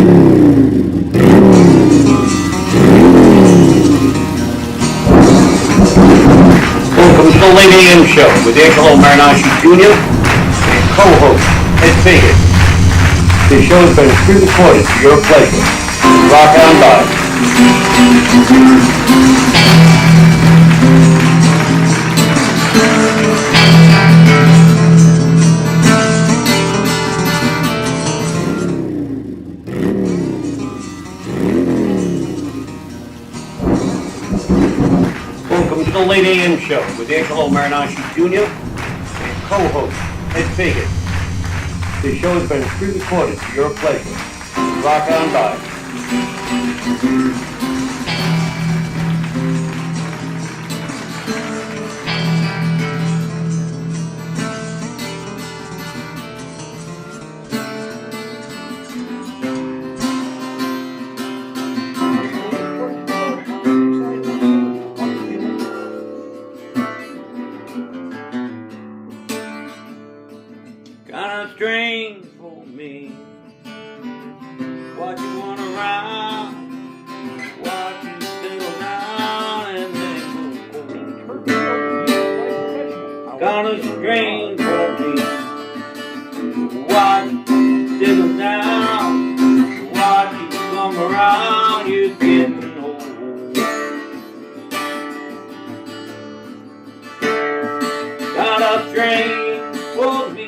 Welcome to the late AM show with Angelo Marinosci Jr. and co-host Ed Fagan. This show has been pre-recorded for your pleasure. Rock on by. Welcome to the late AM show with Angelo Marinosci Jr. and co-host Ed Fagan. This show has been pre-recorded for your pleasure. Rock on by. Kinda strange for me, what you want around, what you settle down and then go. Kinda strange for me, what you settle down, what you come around, you're getting old. Kinda strange for me.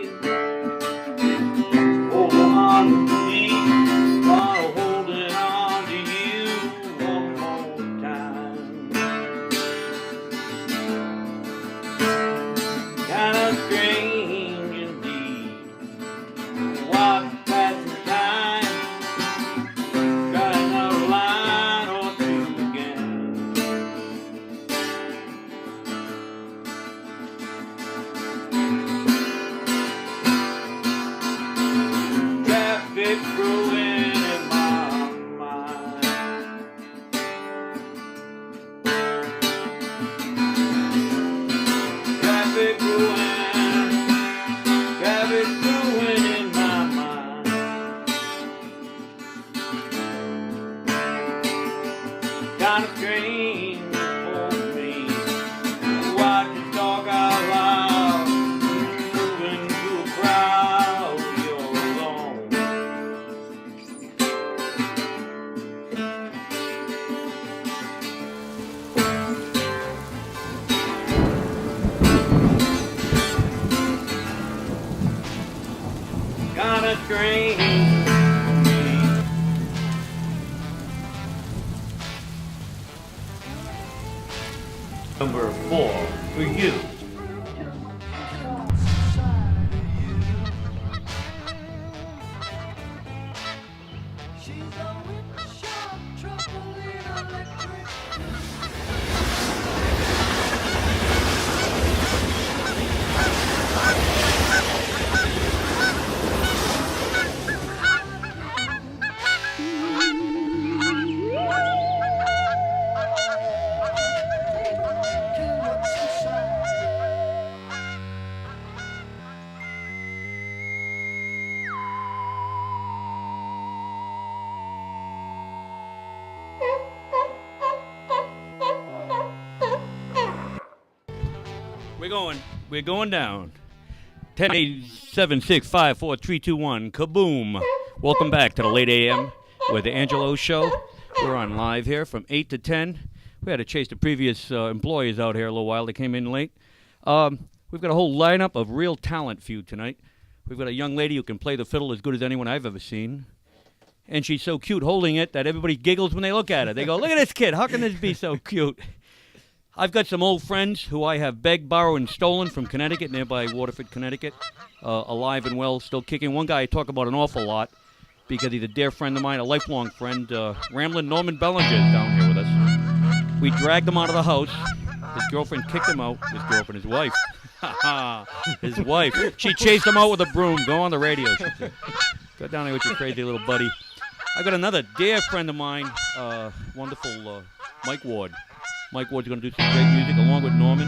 Number 4 for you. We're going down. 10-8-7-6-5-4-3-2-1. Kaboom. Welcome back to the late AM with the Angelo Show. We're on live here from 8 to 10. We had to chase the previous employees out here a little while. They came in late. We've got a whole lineup of real talent for you tonight. We've got a young lady who can play the fiddle as good as anyone I've ever seen. And she's so cute holding it that everybody giggles when they look at her. They go, look at this kid. How can this be so cute? I've got some old friends who I have begged, borrowed, and stolen from Connecticut, nearby Waterford, Connecticut, alive and well, still kicking. One guy I talk about an awful lot because he's a dear friend of mine, a lifelong friend. Ramblin Norman Belanger is down here with us. We dragged him out of the house. His girlfriend kicked him out. His girlfriend, his wife. His wife. She chased him out with a broom. Go on the radio, she said. Go down there with your crazy little buddy. I've got another dear friend of mine, wonderful Mike Ward. Mike Ward's going to do some great music along with Norman.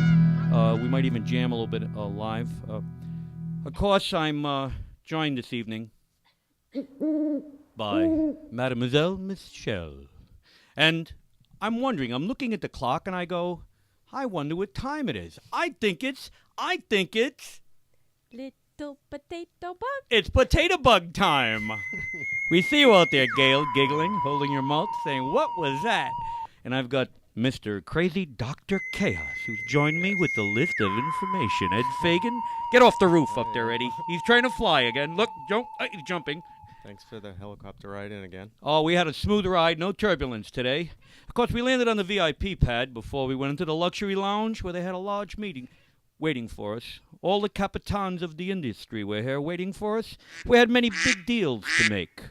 We might even jam a little bit live. Of course, I'm joined this evening by Mademoiselle Michelle. And I'm wondering, I'm looking at the clock and I go, I wonder what time it is. I think it's Little potato bug. It's potato bug time. We see you out there, Gail, giggling, holding your mouth, saying, what was that? And I've got Mr. Crazy Dr. Chaos, who's joined me with the list of information. Ed Fagan, get off the roof up there, Eddie. He's trying to fly again. Look, he's jumping. Thanks for the helicopter ride in again. Oh, we had a smooth ride, no turbulence today. Of course, we landed on the VIP pad before we went into the luxury lounge where they had a large meeting waiting for us. All the capitans of the industry were here waiting for us. We had many big deals to make.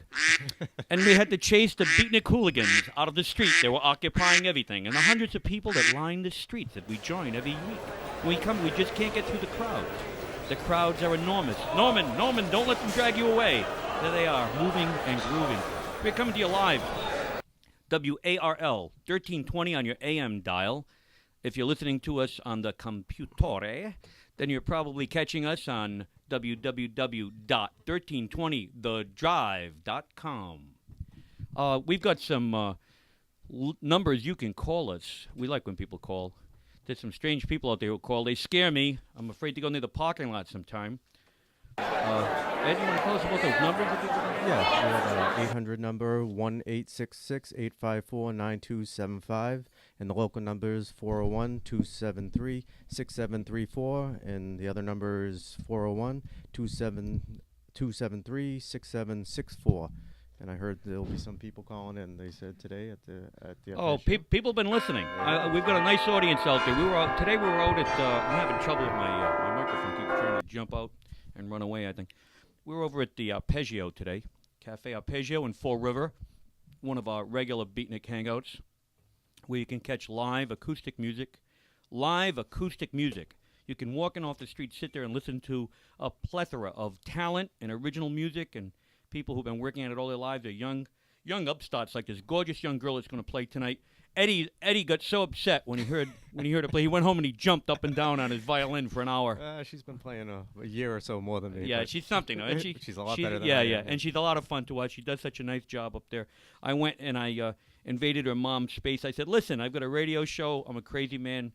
And we had to chase the beatnik hooligans out of the street. They were occupying everything. And the hundreds of people that line the streets that we join every week. When we come, we just can't get through the crowds. The crowds are enormous. Norman, don't let them drag you away. There they are, moving and grooving. We're coming to you live. WARL 1320 on your AM dial. If you're listening to us on the computore, then you're probably catching us on www.1320thedrive.com. We've got some numbers you can call us. We like when people call. There's some strange people out there who call. They scare me. I'm afraid to go near the parking lot sometime. Ed, you want to tell us about those numbers? Yeah, we have an 800 number, 1-866-854-9275, and the local number is 401-273-6734, and the other number is 401-273-6764. And I heard there'll be some people calling in. They said today at the people have been listening. We've got a nice audience out there. Today we were out at. I'm having trouble with my microphone. Keeps trying to jump out and run away, I think. We were over at the Arpeggio today, Cafe Arpeggio in Fall River, one of our regular beatnik hangouts, where you can catch live acoustic music. Live acoustic music. You can walk in off the street, sit there and listen to a plethora of talent and original music and people who've been working at it all their lives. They're young upstarts like this gorgeous young girl that's going to play tonight. Eddie got so upset when he heard her play. He went home and he jumped up and down on his violin for an hour. She's been playing a year or so more than me. Yeah, she's something, isn't she? She's a lot better than I I am. am. And she's a lot of fun to watch. She does such a nice job up there. I went and I invaded her mom's space. I said, listen, I've got a radio show. I'm a crazy man.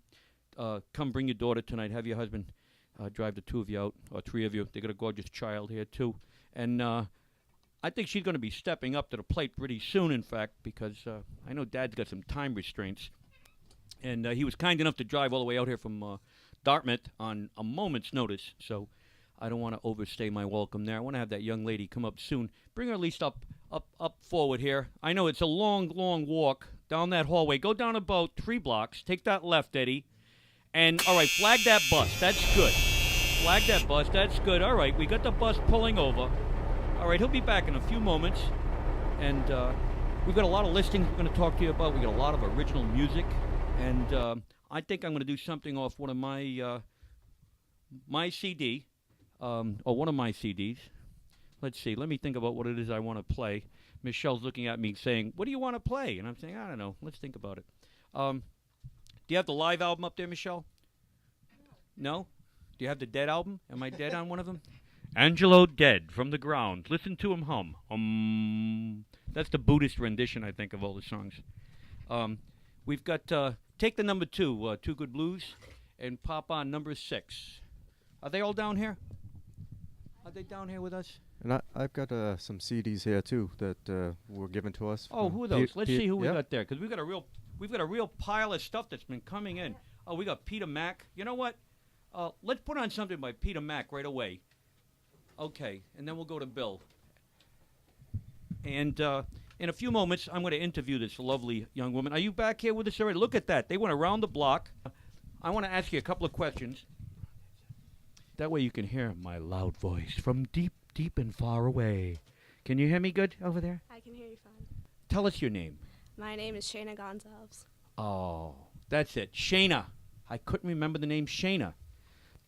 Come bring your daughter tonight. Have your husband drive the two of you out, or three of you. They got a gorgeous child here, too. And I think she's going to be stepping up to the plate pretty soon, in fact, because I know Dad's got some time restraints. And he was kind enough to drive all the way out here from Dartmouth on a moment's notice. So I don't want to overstay my welcome there. I want to have that young lady come up soon. Bring her at least up forward here. I know it's a long, long walk down that hallway. Go down about 3 blocks. Take that left, Eddie. And, all right, flag that bus. That's good. Flag that bus. That's good. All right, we got the bus pulling over. All right, he'll be back in a few moments. And we've got a lot of listings we're going to talk to you about. We got a lot of original music. And I think I'm going to do something off one of my my CD, or one of my CDs. Let's see. Let me think about what it is I want to play. Michelle's looking at me saying, what do you want to play? And I'm saying, I don't know. Let's think about it. Do you have the live album up there, Michelle? No? Do you have the Dead album? Am I dead on one of them? Angelo Dead, From the Ground. Listen to him hum. That's the Buddhist rendition, I think, of all the songs. We've got, take the number 2, Two Good Blues, and pop on number 6. Are they all down here? Are they down here with us? And I've got some CDs here, too, that were given to us. Oh, who are those? Let's see who we got there, because we've got a real pile of stuff that's been coming in. Oh, we got Peter Mack. You know what? Let's put on something by Peter Mack right away. Okay, and then we'll go to Bill. And in a few moments, I'm going to interview this lovely young woman. Are you back here with us already? Look at that. They went around the block. I want to ask you a couple of questions. That way you can hear my loud voice from deep, deep and far away. Can you hear me good over there? I can hear you fine. Tell us your name. My name is Shayna Gonsales. Oh, that's it. Shayna. I couldn't remember the name Shayna.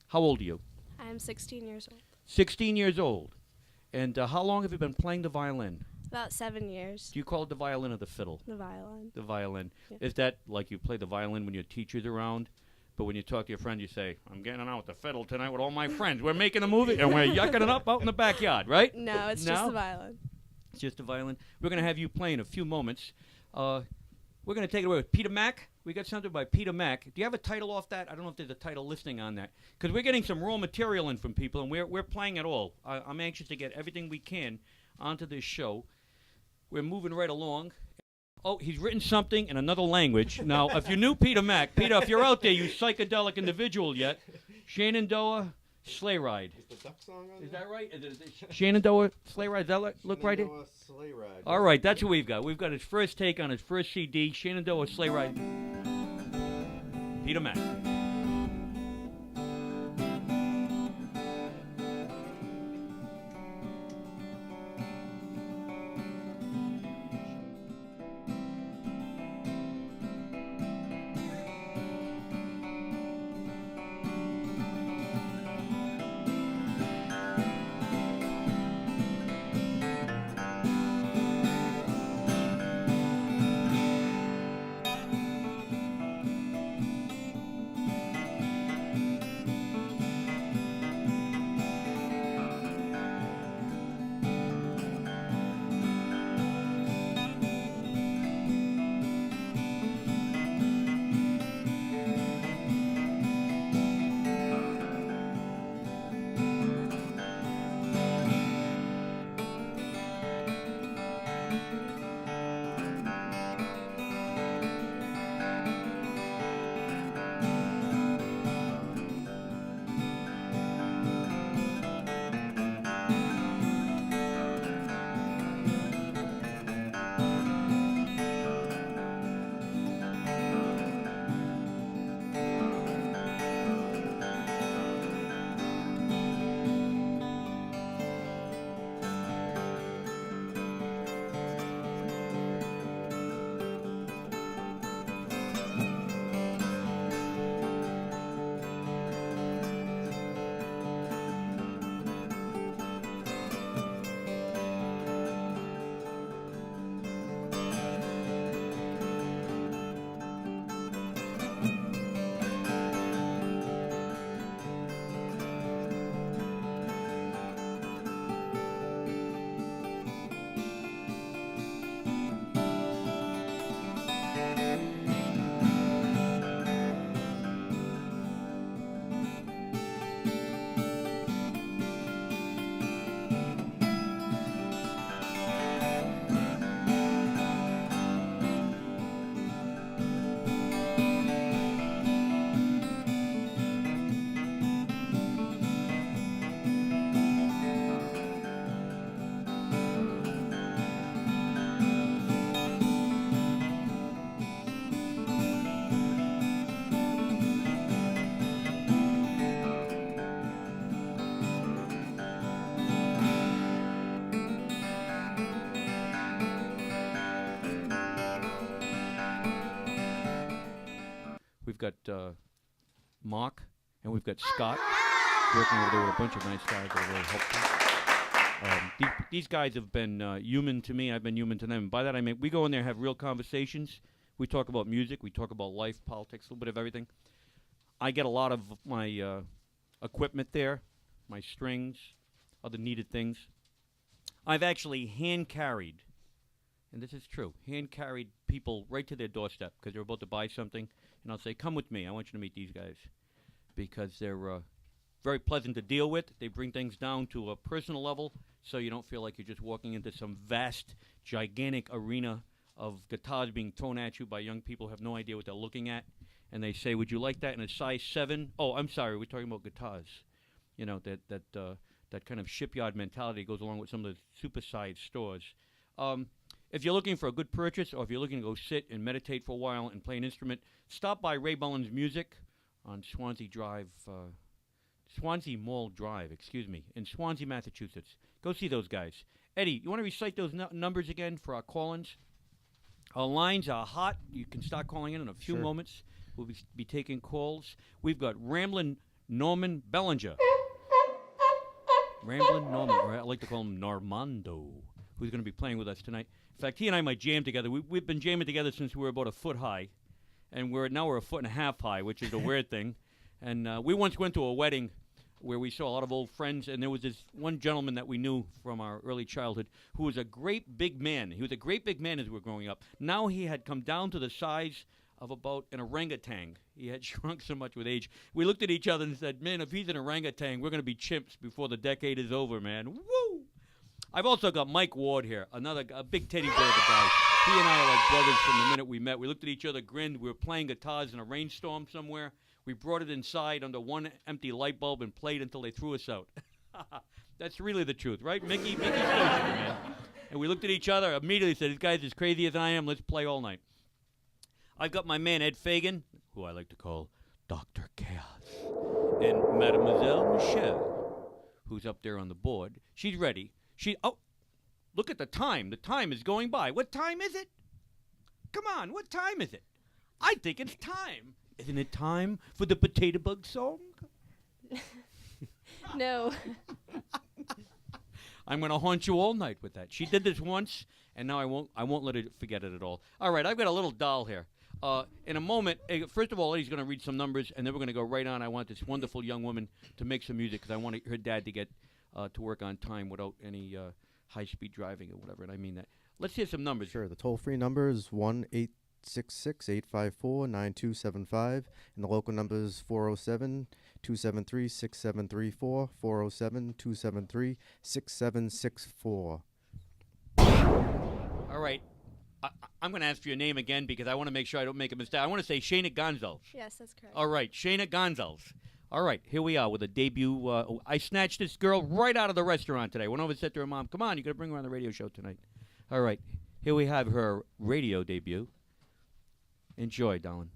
How old are you? I am 16 years old. 16 years old. And how long have you been playing the violin? About 7 years. Do you call it the violin or the fiddle? The violin. The violin. Yeah. Is that like you play the violin when your teacher's around, but when you talk to your friend, you say, I'm getting out with the fiddle tonight with all my friends. We're making a movie, and we're yucking it up out in the backyard, right? No, it's just the violin. It's just a violin. We're going to have you play in a few moments. We're going to take it away with Peter Mack. We got something by Peter Mack. Do you have a title off that? I don't know if there's a title listing on that. Because we're getting some raw material in from people, and we're playing it all. I'm anxious to get everything we can onto this show. We're moving right along. Oh, he's written something in another language. Now, if you knew Peter Mack, Peter, if you're out there, you psychedelic individual yet, Shenandoah Sleigh Ride. Is the duck song on Is that right? Is it Shenandoah Sleigh Ride? Does that look right? Sleigh Ride. All right, that's what we've got. We've got his first take on his first CD, Shenandoah Sleigh Ride. Peter Mack. We've got Mark, and we've got Scott working over there with a bunch of nice guys that are really helpful. These guys have been human to me. I've been human to them. And by that I mean we go in there and have real conversations. We talk about music. We talk about life, politics, a little bit of everything. I get a lot of my equipment there, my strings, other needed things. I've actually hand-carried, and this is true, hand-carried people right to their doorstep because they're about to buy something. And I'll say, come with me. I want you to meet these guys because they're very pleasant to deal with. They bring things down to a personal level so you don't feel like you're just walking into some vast, gigantic arena of guitars being thrown at you by young people who have no idea what they're looking at. And they say, would you like that in a size 7? Oh, I'm sorry, we're talking about guitars. You know, that kind of shipyard mentality goes along with some of the super-sized stores. If you're looking for a good purchase or if you're looking to go sit and meditate for a while and play an instrument, stop by Ray Bullen's Music on Swansea Mall Drive, in Swansea, Massachusetts. Go see those guys. Eddie, you want to recite those numbers again for our call-ins? Our lines are hot. You can start calling in a few moments. We'll be taking calls. We've got Ramblin Norman Belanger. Ramblin Norman, or I like to call him Normando, who's going to be playing with us tonight. In fact, he and I might jam together. We've been jamming together since we were about a foot high, and now we're a foot and a half high, which is a weird thing. And we once went to a wedding where we saw a lot of old friends, and there was this one gentleman that we knew from our early childhood who was a great big man. He was a great big man as we were growing up. Now he had come down to the size of about an orangutan. He had shrunk so much with age. We looked at each other and said, man, if he's an orangutan, we're going to be chimps before the decade is over, man. Woo! I've also got Mike Ward here, a big teddy bear of a guy. He and I are like brothers from the minute we met. We looked at each other, grinned. We were playing guitars in a rainstorm somewhere. We brought it inside under one empty light bulb and played until they threw us out. That's really the truth, right? Mickey's social, man. And we looked at each other, immediately said, this guy's as crazy as I am. Let's play all night. I've got my man Ed Fagan, who I like to call Dr. Chaos, and Mademoiselle Michelle, who's up there on the board. She's ready. Look at the time. The time is going by. What time is it? Come on, what time is it? I think it's time. Isn't it time for the potato bug song? No. I'm going to haunt you all night with that. She did this once, and now I won't let her forget it at all. All right, I've got a little doll here. In a moment, first of all, he's going to read some numbers, and then we're going to go right on. I want this wonderful young woman to make some music because I want her dad to get to work on time without any high-speed driving or whatever, and I mean that. Let's hear some numbers. Sure. The toll-free number is 1-866-854-9275, and the local number is 407-273-6734, 407-273-6764. All right. I'm going to ask for your name again because I want to make sure I don't make a mistake. I want to say Shayna Gonsales. Yes, that's correct. All right, Shayna Gonsales. All right, here we are with a debut. I snatched this girl right out of the restaurant today. Went over and said to her mom, come on, you got to bring her on the radio show tonight. All right, here we have her radio debut. Enjoy, darling.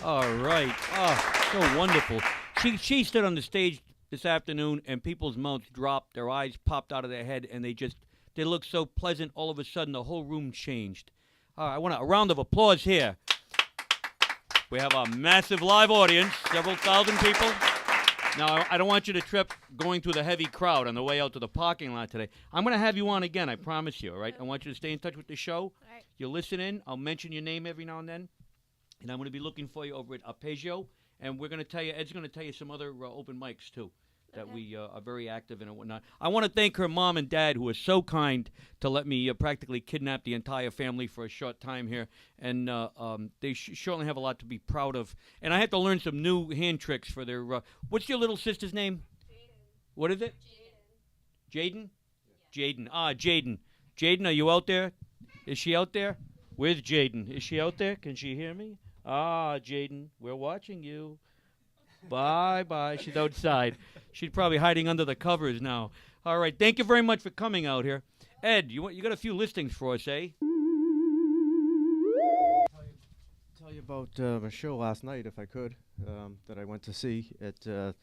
All right. Oh, so wonderful. She stood on the stage this afternoon, and people's mouths dropped, their eyes popped out of their head, and they looked so pleasant. All of a sudden, the whole room changed. I want a round of applause here. We have a massive live audience, several thousand people. Now, I don't want you to trip going through the heavy crowd on the way out to the parking lot today. I'm going to have you on again, I promise you, all right? I want you to stay in touch with the show. All right. You'll listen in. I'll mention your name every now and then. And I'm going to be looking for you over at Arpeggio. And we're going to tell you, Ed's going to tell you some other open mics, too, that we are very active in and whatnot. I want to thank her mom and dad, who are so kind to let me practically kidnap the entire family for a short time here. And they surely have a lot to be proud of. And I had to learn some new hand tricks for their... what's your little sister's name? Jaden. What is it? Jaden. Jaden? Yeah. Jaden. Jaden, are you out there? Is she out there? Where's Jaden? Is she out there? Can she hear me? Jaden, we're watching you. Bye-bye. She's outside. She's probably hiding under the covers now. All right. Thank you very much for coming out here. Ed, you got a few listings for us, eh? Tell you about a show last night, if I could, that I went to see at the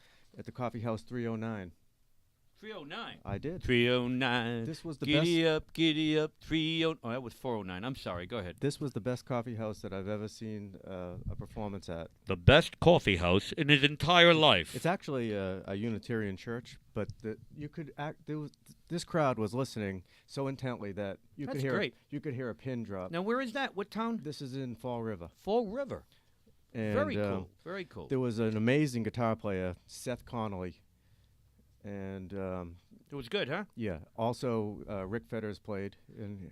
Coffee House 309. 309. I did. 309. This was the Giddy up, 309. Oh, that was 409. I'm sorry. Go ahead. This was the best coffee house that I've ever seen a performance at. The best coffee house in his entire life. It's actually a Unitarian church, but this crowd was listening so intently that you That's could hear great. you could hear a pin drop. Now, where is that? What town? This is in Fall River. Fall River. And, Very cool. Very cool. There was an amazing guitar player, Seth Connolly, and It was good, huh? yeah. Also, Rick Fetters played, and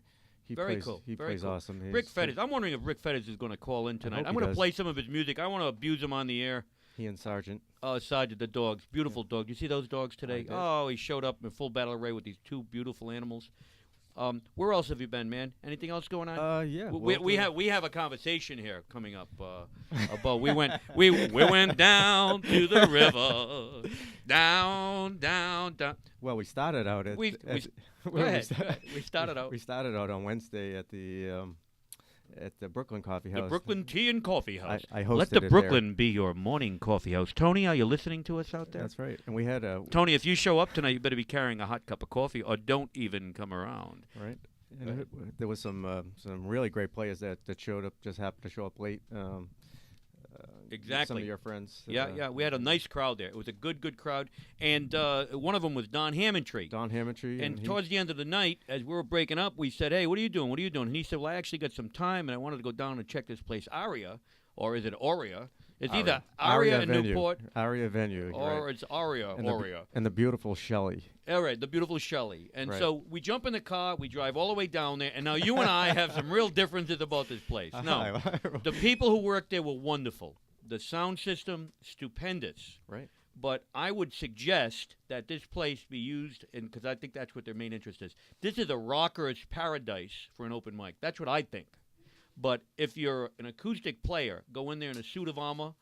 he Very plays. cool. He Very plays cool. awesome. Rick Fetters. I'm wondering if Rick Fetters is going to call in tonight. hope I'm he going to does. play some of his music. I want to abuse him on the air. He and Sargent. Sergeant, the dogs. Beautiful dog. You see those dogs today? did. Oh, he showed up in full battle array with these two beautiful animals. Where else have you been, man? Anything else going on? Yeah. We have a conversation here coming up about we went down to the river, down. Well, we started out at. We well, ahead. We started out We started out on Wednesday at the Brooklyn Coffee the House. Brooklyn Tea and Coffee House. I hosted Let the it there. Brooklyn be your morning coffee house. Tony, are you listening to us out there? That's right. And we had a Tony, if you show up tonight, you better be carrying a hot cup of coffee, or don't even come around. right. And there was some really great players that showed up. Just happened to show up late. Exactly. Some of your friends. Yeah. We had a nice crowd there. It was a good crowd. And one of them was Don Hammondtree. Don Hammondtree. And towards the end of the night, as we were breaking up, we said, "Hey, what are you doing? What are you doing?" And he said, "Well, I actually got some time, and I wanted to go down and check this place, Aria, or is it Aurea? It's either Aria in venue. Newport, Aria venue. or right. it's Aria, and Aurea. And the beautiful Shelley. All right, the beautiful Shelley. And Right. so we jump in the car, we drive all the way down there, and now you and I have some real differences about this place. No, the people who worked there were wonderful. The sound system, stupendous. Right. But I would suggest that this place be used, because I think that's what their main interest is. This is a rocker's paradise for an open mic. That's what I think. But if you're an acoustic player, go in there in a suit of armor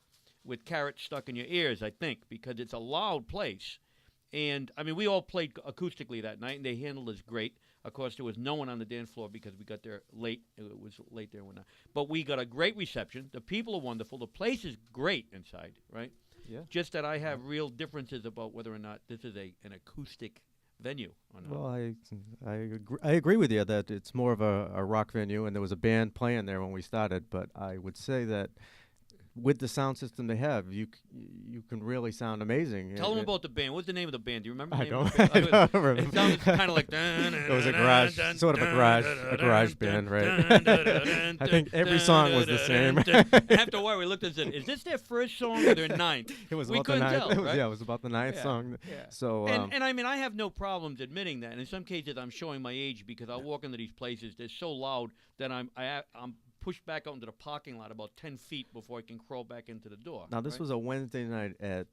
with carrots stuck in your ears, I think, because it's a loud place. And, I mean, we all played acoustically that night, and they handled us great. Of course, there was no one on the dance floor because we got there late. It was late there and whatnot. But we got a great reception. The people are wonderful. The place is great inside, right? Yeah. Just that I have real differences about whether or not this is an acoustic venue or not. Well, I agree with you that it's more of a rock venue, and there was a band playing there when we started. But I would say that with the sound system they have, you can really sound amazing. Tell them about the band. What's the name of the band? Do you remember the I name don't. of the band? I don't remember. It sounds kind of like It was a garage, sort of a garage band, right? I think every song was the same. After a while, we looked and said, "Is this their first song or their ninth?" It was We about the couldn't ninth. tell, It was, right? Yeah, it was about the ninth Yeah, song. yeah. So And I mean, I have no problems admitting that. And in some cases, I'm showing my age because I'll walk into these places. They're so loud that I'm pushed back out into the parking lot about 10 feet before I can crawl back into the door. now this right? was a Wednesday night at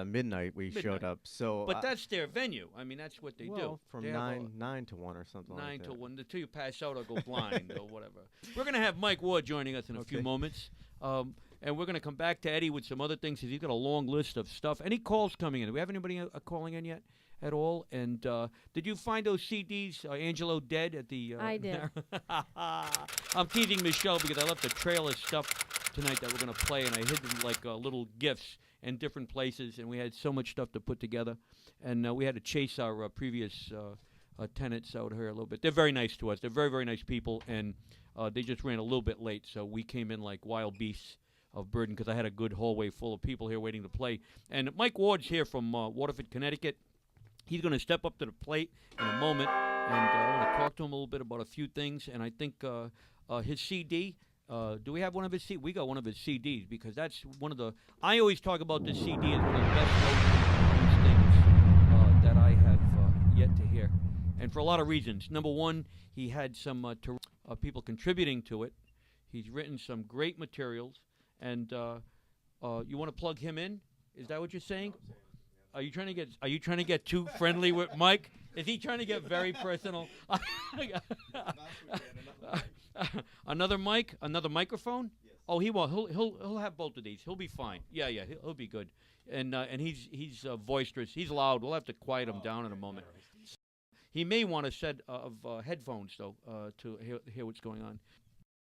midnight. We showed Midnight. up. So But that's their venue. I mean, that's what they do. from They have a- 9 to 1 or something like 9 that. to 1 until you pass out or go blind or whatever. We're going to have Mike Ward joining us in a few Okay. moments. And we're going to come back to Eddie with some other things. He's got a long list of stuff. Any calls coming in? Do we have anybody calling in yet at all? And did you find those CDs, Angelo Dead, at the... I did. I'm teasing Michelle because I left a trail of stuff tonight that we're going to play, and I hid them like little gifts in different places, and we had so much stuff to put together. And we had to chase our previous tenants out here a little bit. They're very nice to us. They're very, very nice people, and they just ran a little bit late, so we came in like wild beasts of burden because I had a good hallway full of people here waiting to play. And Mike Ward's here from Waterford, Connecticut. He's going to step up to the plate in a moment, and I want to talk to him a little bit about a few things. And I think his CD, do we have one of his CDs? We got one of his CDs because that's one of the... I always talk about this CD as one of the best things that I have yet to hear. And for a lot of reasons. Number one, he had some people contributing to it. He's written some great materials. And you want to plug him in? Is that what you're saying? Are you trying to get too friendly with Mike? Is he trying to get very personal? Another mic, another microphone? Yes. Oh, he won't. He'll have both of these. He'll be fine. Yeah, he'll be good. And he's boisterous. He's loud. We'll have to quiet him down in a moment. He may want a set of headphones though to hear what's going on.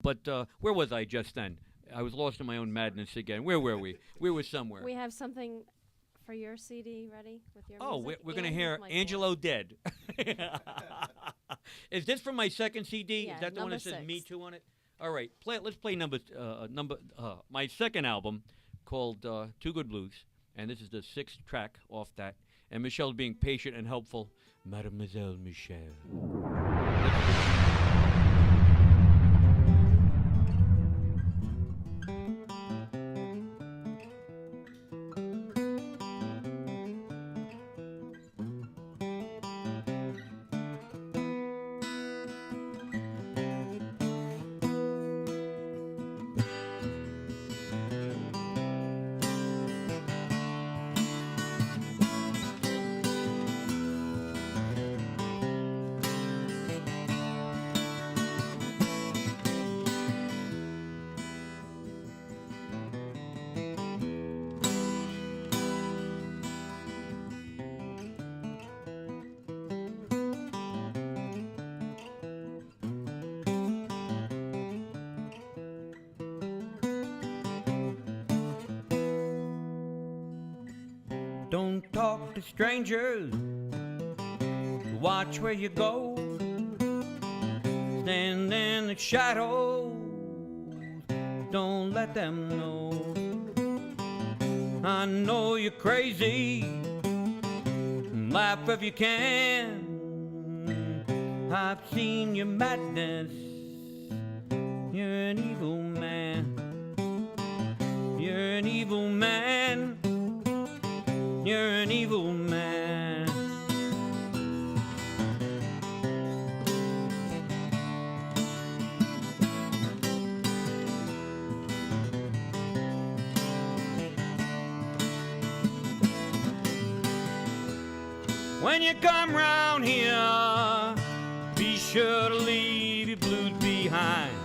But where was I just then? I was lost in my own madness again. Where were we? We were somewhere. We have something for your CD ready with your Oh, music? we're going to and hear Mike Angelo Ward? Dead. Is this from my second CD? Yeah, Is that the one that number says Me 6. Too on it? All right, let's play my second album called Two Good Blues, and this is the 6th track off that. And Michelle's being patient and helpful. Mademoiselle Michelle. Don't talk to strangers. Watch where you go. Stand in the shadows. Don't let them know. I know you're crazy. Laugh if you can. I've seen your madness. You're an evil man. You're an evil man. You're an evil man. When you come round here, be sure to leave your blues behind.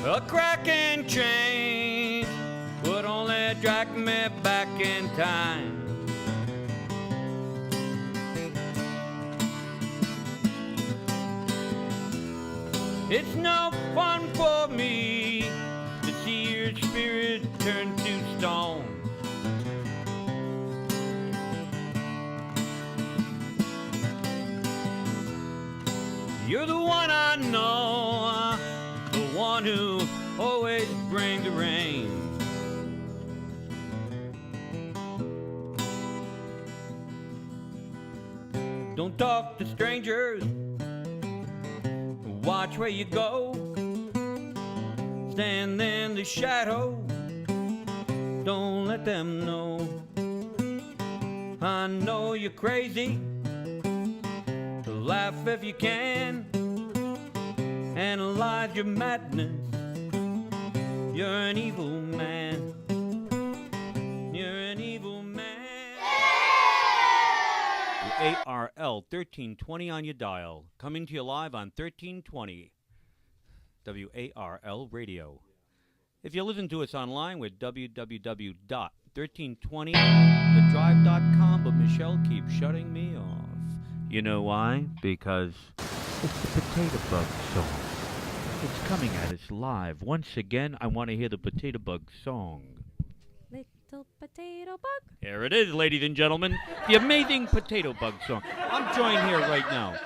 A cracking chain would only drag me back in time. It's no fun for me to see your spirit turn to stone. You're the one I know, the one who always brings the rain. Don't talk to strangers. Watch where you go. Stand in the shadow. Don't let them know. I know you're crazy. Laugh if you can. Analyze your madness. You're an evil man. You're an evil man. ARL 1320 on your dial. Coming to you live on 1320 WARL Radio. If you listen to us online, we're www.1320thedrive.com, but Michelle keeps shutting me off. You know why? Because it's the Potato Bug song. It's coming at us live. Once again, I want to hear the Potato Bug song. Little potato bug. Here it is, ladies and gentlemen. The amazing Potato Bug song. I'm joined here right now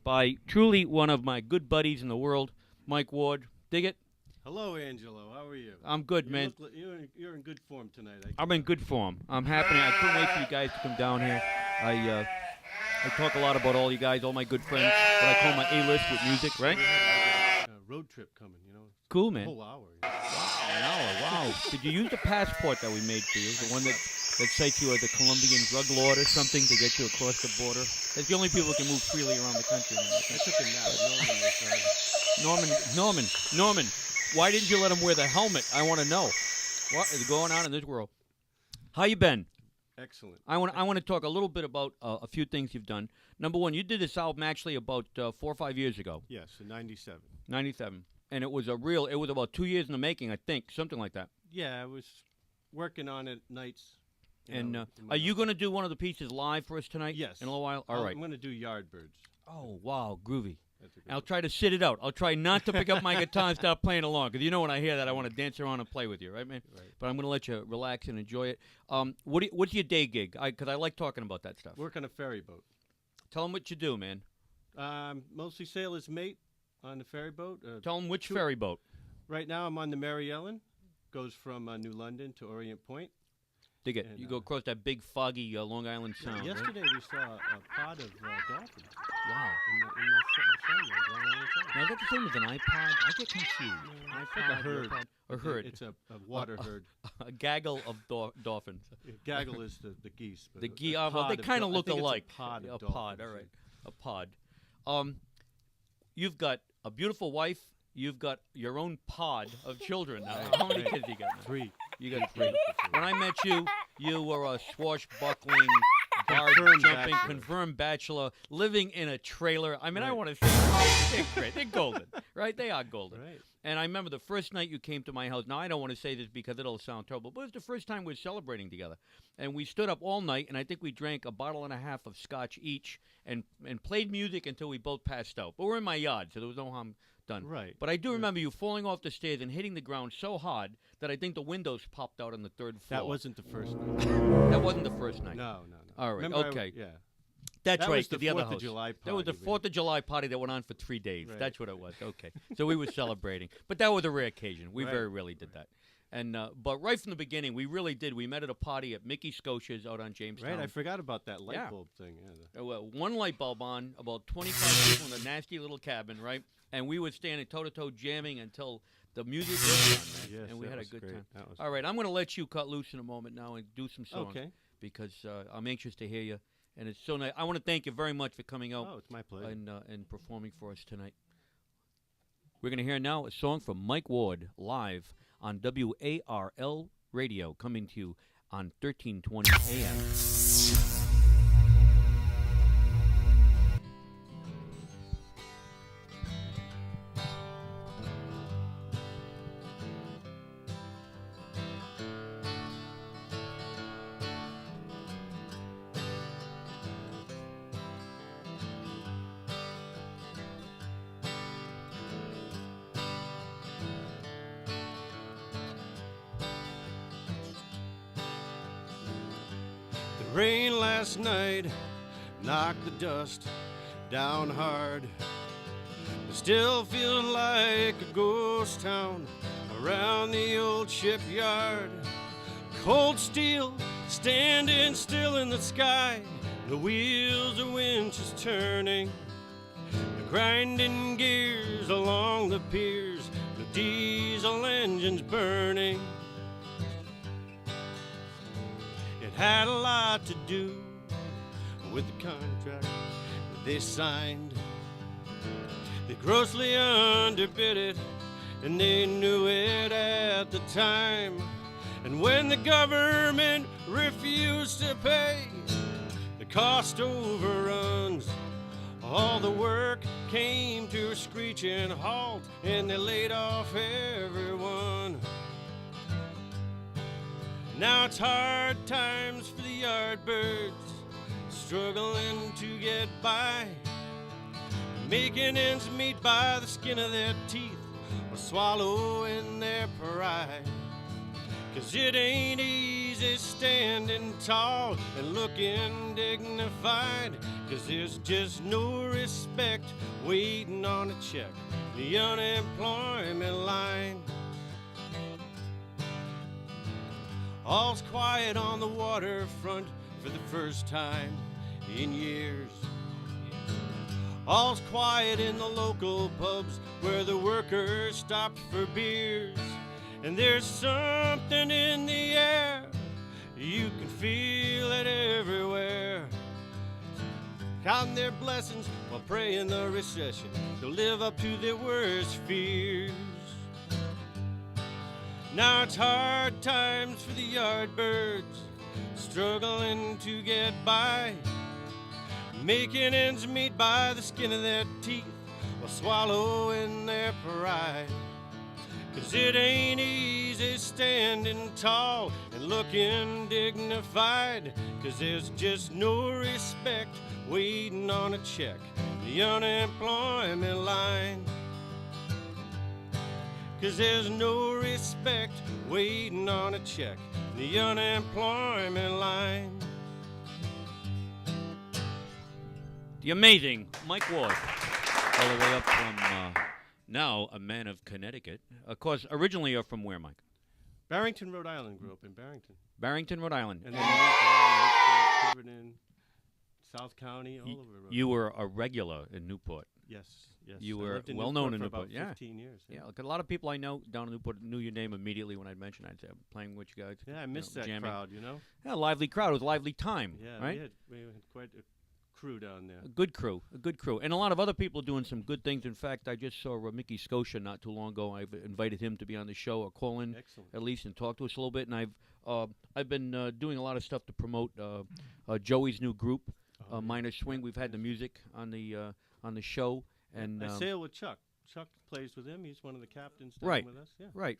by truly one of my good buddies in the world, Mike Ward. Dig it? Hello, Angelo. How are you? I'm good, You man. look you're in good form tonight. I'm in good form. I'm happy. I couldn't wait for you guys to come down here. I talk a lot about all you guys, all my good friends, what I call my A-list with music, right? We have a road trip coming, you know. Cool, A man. whole hour. An hour, wow. Did you use the passport that we made for you? The one that cites you as a Colombian drug lord or something to get you across the border? That's the only people who can move freely around the country. I took a nap. Norman, why didn't you let him wear the helmet? I want to know. What is going on in this world? How you been? Excellent. I want to talk a little bit about a few things you've done. Number one, you did this album actually about 4 or 5 years ago. Yes, in '97. 97. And it was about 2 years in the making, I think, something like that. Yeah, I was working on it nights. And know, are you going to do one of the pieces live for us tonight? Yes. In a little while? All right. I'm going to do Yardbirds. Oh, wow, groovy. That's a good And I'll one. try to sit it out. I'll try not to pick up my guitar and start playing along, because you know when I hear that, I want to dance around and play with you, right, man? Right. But I'm going to let you relax and enjoy it. What's your day gig? Because I like talking about that stuff. Work on a ferry boat. Tell them what you do, man. Mostly sailor's mate on the ferry boat. Tell them which ferry boat. Right now I'm on the Mary Ellen. Goes from New London to Orient Point. Dig it. And, You go across that big, foggy Long Island Sound. right? Yesterday we saw a pod of dolphins Wow. in the Sound, Long Island Sound. Now, is that the same as an iPod? I get confused. It's like a herd. A herd. It's a water herd. A gaggle of dolphins. Gaggle is the geese. But The a geese. Well, pod they of kind of I look think it's alike. A pod. A Of pod. dolphins. All right. A pod. You've got a beautiful wife. You've got your own pod of children now. How many kids you got now? 3. You got 3. When I met you, you were a swashbuckling, bar Confirmed jumping, bachelor. confirmed bachelor, living in a trailer. I mean, I want to say they're great. They're golden, right? They are golden. Right. And I remember the first night you came to my house. Now, I don't want to say this because it'll sound terrible, but it was the first time we were celebrating together. And we stood up all night, and I think we drank a bottle and a half of scotch each and played music until we both passed out. But we're in my yard, so there was no harm done. Right. But I do remember you falling off the stairs and hitting the ground so hard that I think the windows popped out on the 3rd floor. That wasn't the first night. That wasn't the first night. No. All right, Remember okay. yeah. That's That right. was to the the other 4th of house. July That was the party, 4th of July party that went on for 3 days. Right. That's what it was. Okay. So we were celebrating. But that was a rare occasion. We Right. very rarely did that. And but right from the beginning, we really did. We met at a party at Mickey Scotia's out on Jamestown. Right, I forgot about that light Yeah. bulb thing. Yeah. One light bulb on, about 25 people in a nasty little cabin, right? And we were standing toe-to-toe jamming until the music was on, man. Yes, And we that had a was good great. time. That was All right, I'm going to let you cut loose in a moment now and do some songs. Okay. Because I'm anxious to hear you. And it's so nice. I want to thank you very much for coming out Oh, it's my pleasure. and performing for us tonight. We're going to hear now a song from Mike Ward live on WARL Radio, coming to you on 1320 AM. The rain last night knocked the dust down hard. But still feeling like a ghost town around the old shipyard. Cold steel standing still in the sky. The wheels of winches turning. The grinding gears along the piers. The diesel engines burning. It had a lot to do with the contract that they signed. They grossly underbid it, and they knew it at the time. And when the government refused to pay, the cost overruns. All the work came to a screeching halt, and they laid off everyone. Now it's hard times for the yardbirds, struggling to get by, making ends meet by the skin of their teeth, or swallowing their pride. 'Cause it ain't easy standing tall and looking dignified, 'cause there's just no respect waiting on a check, the unemployment line. All's quiet on the waterfront for the first time in years. All's quiet in the local pubs where the workers stopped for beers. And there's something in the air, you can feel it everywhere. Counting their blessings while praying the recession, they'll live up to their worst fears. Now it's hard times for the yardbirds, struggling to get by, making ends meet by the skin of their teeth, while swallowing their pride. 'Cause it ain't easy standing tall and looking dignified, 'cause there's just no respect waiting on a check, the unemployment line. 'Cause there's no respect waiting on a check, the unemployment line. The amazing Mike Ward, all the way up from now a man of Connecticut. Of course, originally you're from where, Mike? Barrington, Rhode Island. Grew up in Barrington. Barrington, Rhode Island. And then Providence, South County, all over. Rhode You Island. were a regular in Newport. Yes, yes. You I were lived in well known in for Newport. about Yeah. 15 years. Yeah, look, a lot of people I know down in Newport knew your name immediately when I'd mention. I'd say, I'm playing with you guys. Yeah, I missed that jamming. crowd, you know? Yeah, lively crowd. It was a lively time, Yeah, right? we had quite a crew down there. A good crew, and a lot of other people doing some good things. In fact, I just saw Mickey Scotia not too long ago. I've invited him to be on the show or call in Excellent. at least and talk to us a little bit. And I've been doing a lot of stuff to promote Joey's new group, Oh, yeah. Minor Swing. We've had the music on the show, and I sail with Chuck. Chuck plays with him. He's one of the captains down Right. with us. Yeah. right.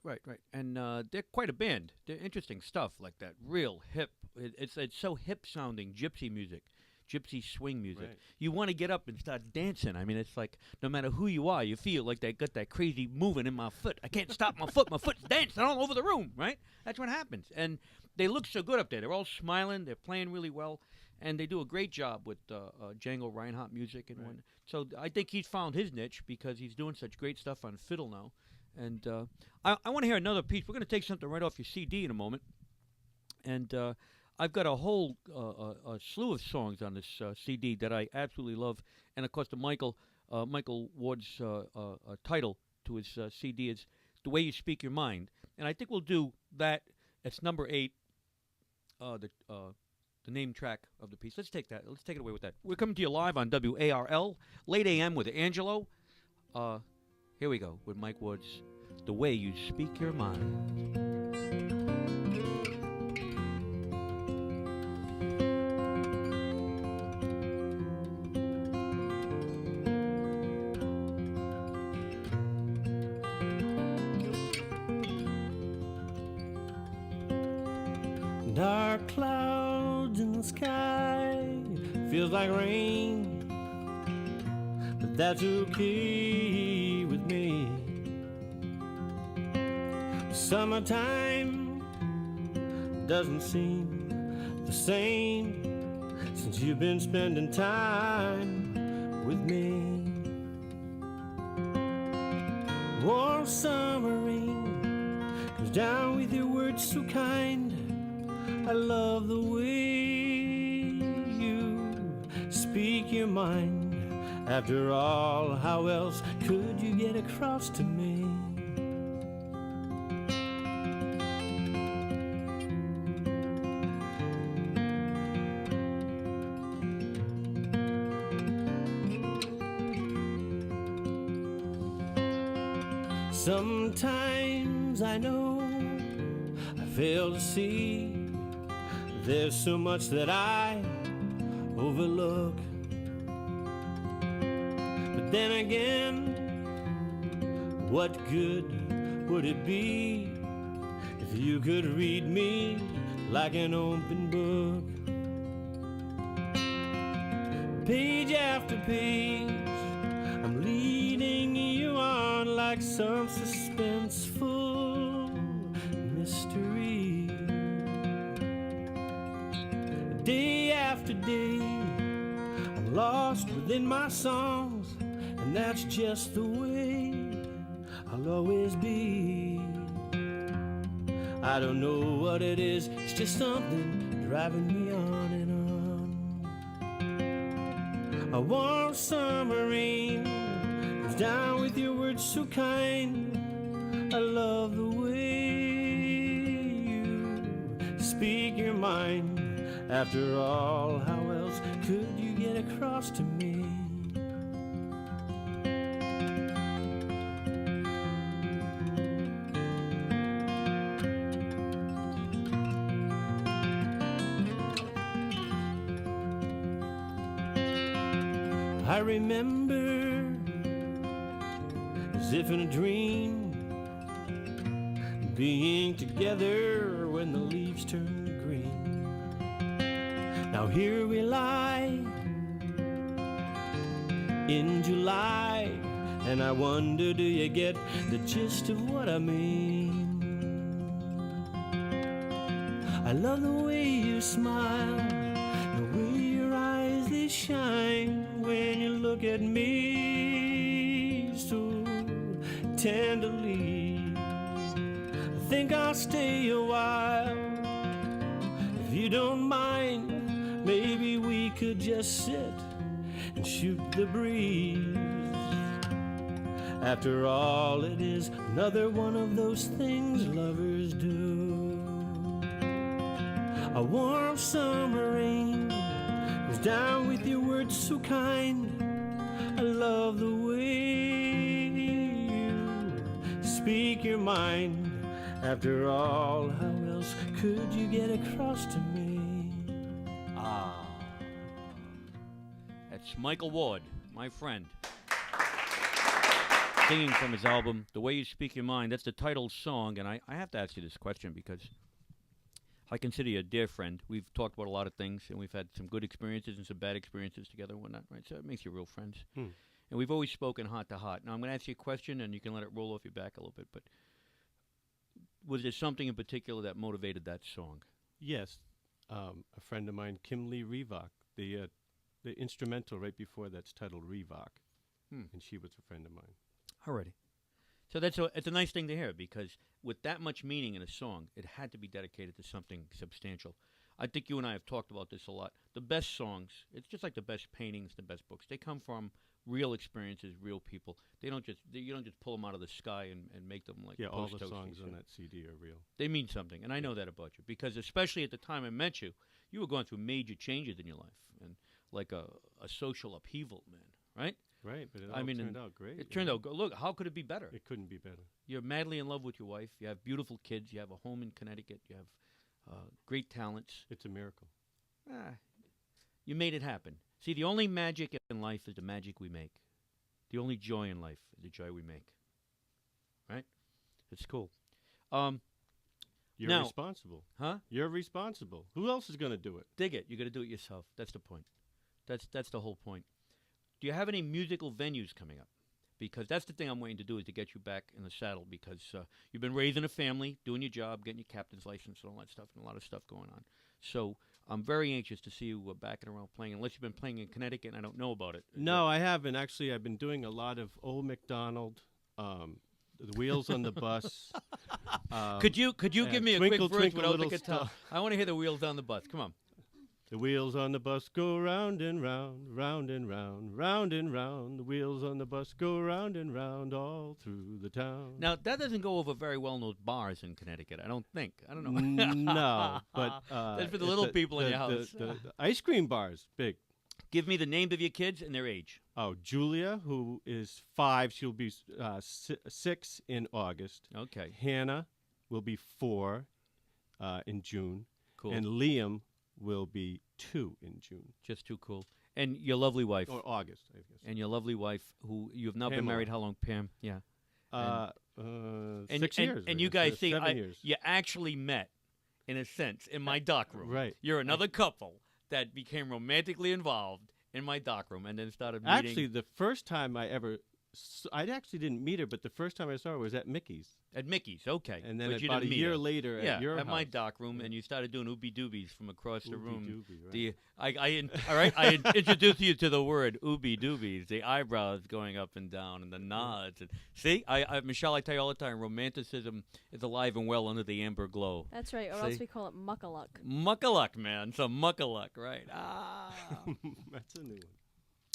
And they're quite a band. They're interesting stuff like that. Real hip. It's so hip sounding gypsy music. Gypsy swing music. Right. You want to get up and start dancing. I mean, it's like no matter who you are, you feel like they got that crazy moving in my foot. I can't stop my foot. My foot's dancing all over the room, right? That's what happens. And they look so good up there. They're all smiling. They're playing really well. And they do a great job with Django Reinhardt music. And Right. so I think he's found his niche because he's doing such great stuff on fiddle now. And I want to hear another piece. We're going to take something right off your CD in a moment. And I've got a whole a slew of songs on this CD that I absolutely love, and of course the Michael Ward's title to his CD is "The Way You Speak Your Mind," and I think we'll do that. It's number 8, the name track of the piece. Let's take that. Let's take it away with that. We're coming to you live on WARL, late AM with Angelo. Here we go with Mike Ward's "The Way You Speak Your Mind." Dark clouds in the sky, feels like rain, but that's okay with me. Summertime doesn't seem the same since you've been spending time with me. Warm summer rain comes down with your words so kind. I love the way you speak your mind. After all, how else could you get across to me? Sometimes I know I fail to see there's so much that I overlook. But then again, what good would it be if you could read me like an open book? Page after page, I'm leading you on like some suspenseful mystery. Day after day, I'm lost within my songs, and that's just the way I'll always be. I don't know what it is, it's just something driving me on and on. A warm summer rain comes down with your words so kind. I love the way you speak your mind. After all, how else could you get across to me? I remember, as if in a dream, being together when the leaves turn green. Now here we lie in July. And I wonder, do you get the gist of what I mean? I love the way you smile, the way your eyes they shine when you look at me so tenderly. I think I'll stay a while. If you don't mind, maybe we could just sit and shoot the breeze. After all, it is another one of those things lovers do. A warm summer rain goes down with your words so kind. I love the way you speak your mind. After all, how else could you get across to me? Ah. That's Michael Ward, my friend. Singing from his album, The Way You Speak Your Mind. That's the title song, and I have to ask you this question because I consider you a dear friend. We've talked about a lot of things, and we've had some good experiences and some bad experiences together and whatnot, right? So it makes you real friends. And we've always spoken heart to heart. Now, I'm going to ask you a question, and you can let it roll off your back a little bit, but was there something in particular that motivated that song? Yes. A friend of mine, Kim Lee Revock, the instrumental right before that's titled Revock, and she was a friend of mine. Alrighty. So it's a nice thing to hear because with that much meaning in a song, it had to be dedicated to something substantial. I think you and I have talked about this a lot. The best songs, it's just like the best paintings, the best books. They come from real experiences, real people. You don't just pull them out of the sky and make them like all the post-toasty songs stuff. on that CD are real. They mean something, and I know that about you because especially at the time I met you, you were going through major changes in your life and like a social upheaval, man, right? Right, but it turned out great. It turned out good. Look, how could it be better? It couldn't be better. You're madly in love with your wife. You have beautiful kids. You have a home in Connecticut. You have great talents. It's a miracle. You made it happen. See, the only magic in life is the magic we make. The only joy in life is the joy we make. Right? It's cool. You're now, responsible. Huh? You're responsible. Who else is going to do it? Dig it. You got to do it yourself. That's the point. That's the whole point. Do you have any musical venues coming up? Because that's the thing I'm waiting to do is to get you back in the saddle because you've been raising a family, doing your job, getting your captain's license and all that stuff, and a lot of stuff going on. So I'm very anxious to see you back and around playing, unless you've been playing in Connecticut and I don't know about it. No, I haven't. Actually, I've been doing a lot of Old MacDonald, the Wheels on the Bus. Could you give me a Twinkle, quick verse Twinkle, without the Little guitar? Star. I want to hear the Wheels on the Bus. Come on. The wheels on the bus go round and round, round and round, round and round. The wheels on the bus go round and round all through the town. Now, that doesn't go over very well in those bars in Connecticut, I don't think. I don't know. No, but... That's for the little people in your house. The ice cream bars, big. Give me the names of your kids and their age. Oh, Julia, who is 5, she'll be 6 in August. Okay. Hannah will be 4 in June. Cool. And Liam will be 2 in June. Just too cool. And your lovely wife. Or August, I guess. And your lovely wife, who you have not been Pamela. married how long, Pam? Yeah. 6 years. And I you guess, guys see, 7 years. you actually met, in a sense, in my dock room. Right. You're another couple that became romantically involved in my dock room and then started meeting. Actually, the first time I actually didn't meet her, but the first time I saw her was at Mickey's. At Mickey's, okay. And then but you about a didn't meet year her. later Yeah, at your house. my dock room, and you started doing ooby doobies from across the room. Ooby-dooby, right. All right, I introduced you to the word ooby doobies, the eyebrows going up and down, and the nods. And see, Michelle, I tell you all the time, romanticism is alive and well under the amber glow. That's right, or See? else we call it muckaluck. Muckaluck, man, some muckaluck, right? Ah. That's a new one.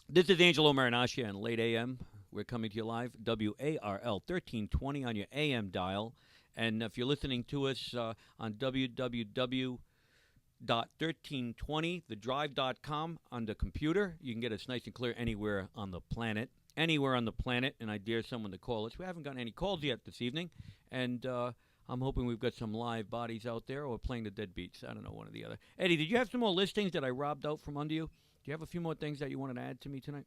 This is Angelo Marinosci on Late AM. We're coming to you live, WARL 1320 on your AM dial. And if you're listening to us on www.1320thedrive.com on the computer, you can get us nice and clear anywhere on the planet. Anywhere on the planet, and I dare someone to call us. We haven't gotten any calls yet this evening, and I'm hoping we've got some live bodies out there or playing the deadbeats. I don't know, one or the other. Eddie, did you have some more listings that I robbed out from under you? Do you have a few more things that you wanted to add to me tonight?